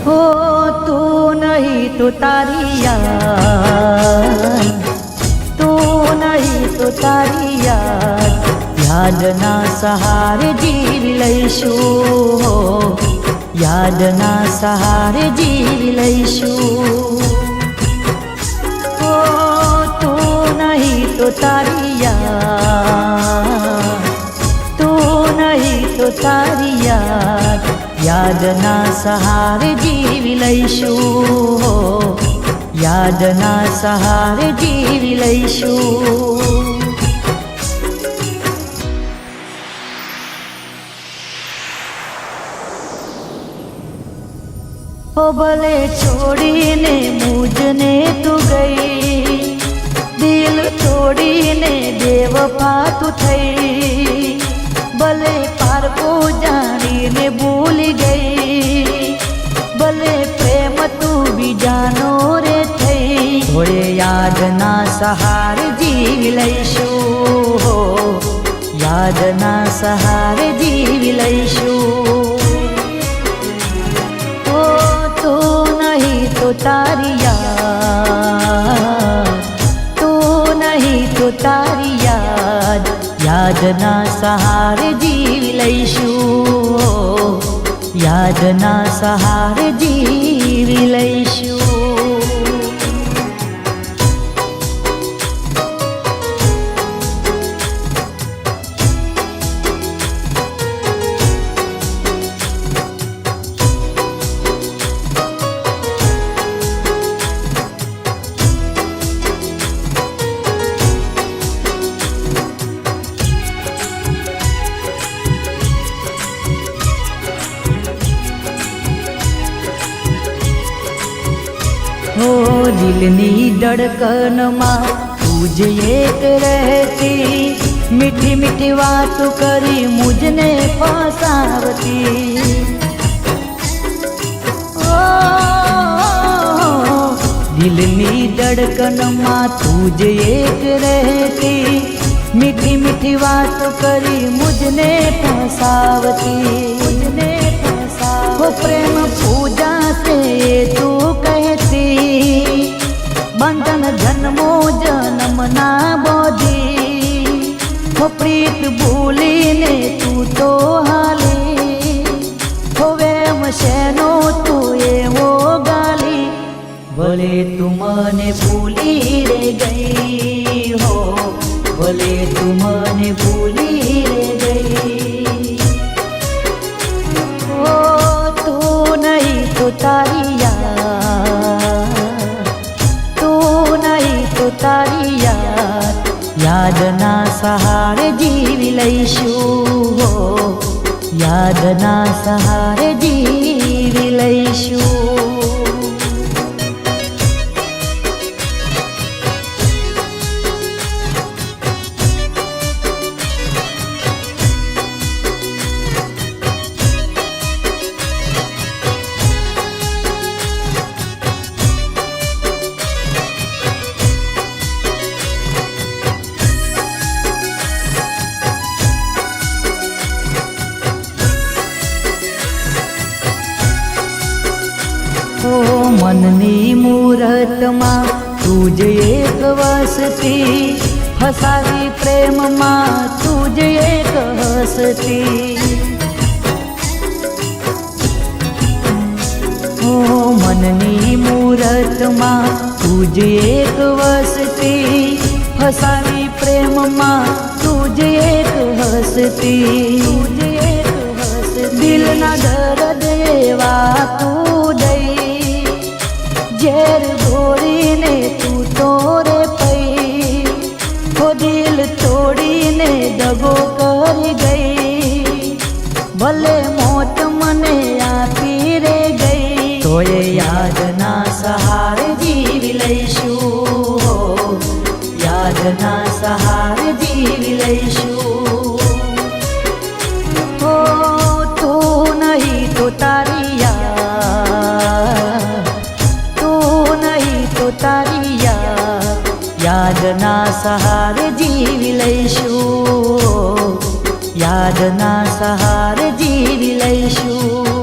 हो तू नहीं तो तारी याद, तू नहीं तो तारी याद, यादना सहारे जीवी लईशुं हो, यादना सहारे जीवी लईशुं। हो तू नहीं तो तारी याद, तू नहीं तो तारी याद, यादना सहारे जीवी लईशुं हो, यादना सहारे जीवी लईशुं। हो भले छोड़ीने मुझने तू गई, दिल तोड़ीने बेवफा तू थई, भले पारको जाणीने भूली गई, भले प्रेम तू भी जानो रे थई, थोड़े यादना सहारे जीवी लईशुं हो, यादना सहारे जीवी लईशुं। हो तू नहीं तो तारी याद, तू नहीं तो तारी याद, यादना सहारे जीवी लईशुं हो, यादना सहारे जीवी लईशुं। हो दिलनी धड़कनमा तुझ एक रहती, मीठी मीठी बात करी मुझने फसावती। ओ दिलनी धड़कनमा तुझ एक रहती, मीठी मीठी बात करी मुझने फसावती, मुझने फसावती। वो प्रेम पूजा से तू कहती, बंधन जन्मो जन्म ना बोधी, हो प्रीत भूली ने तू तो हाली, हो वेम शेनो तू एवो गाली, भले तू मने भूली रे गई हो, भले तू मने भूली रे गई। हो तू नहीं तो तारी याद, तू नहीं तो तारी याद, यादना सहारे जीवी लईशुं हो, यादना सहारे जीवी लईशुं। मननी मूरतमा तुझ एक वसती, फसावी प्रेममा तुझ एक हसती। ओ मननी मूरतमा तुझ एक वसती, फसावी प्रेममा तुझ एक हसती, तुझ एक हसती। दिल ना दर्द एवा तू दई, झेर घोरी ने तू तोरे पई, हो दिल યાદના સહારે જીવી લઈશું હો, યાદના સહારે જીવી લઈશું હો. તું નહીં તો તારી યાદ, તું નહીં તો તારી યાદ, યાદના સહારે જીવી લઈશું, યાદના સહારે જીવી લઈશું.